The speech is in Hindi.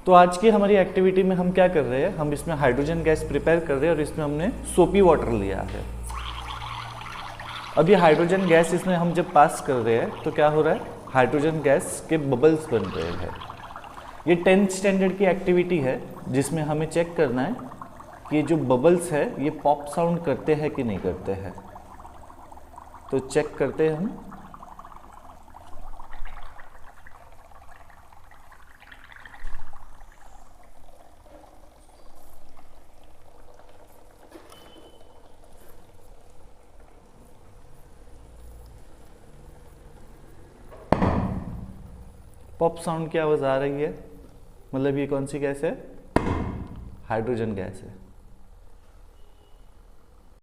तो आज की हमारी एक्टिविटी में हम क्या कर रहे हैं, हम इसमें हाइड्रोजन गैस प्रिपेयर कर रहे हैं और इसमें हमने सोपी वाटर लिया है। अब ये हाइड्रोजन गैस इसमें हम जब पास कर रहे हैं तो क्या हो रहा है, हाइड्रोजन गैस के बबल्स बन रहे हैं। ये 10th स्टैंडर्ड की एक्टिविटी है जिसमें हमें चेक करना है कि ये जो बबल्स है ये पॉप साउंड करते हैं कि नहीं करते हैं। तो चेक करते हैं हम। पॉप साउंड की आवाज़ आ रही है, मतलब ये कौन सी गैस है, हाइड्रोजन गैस है।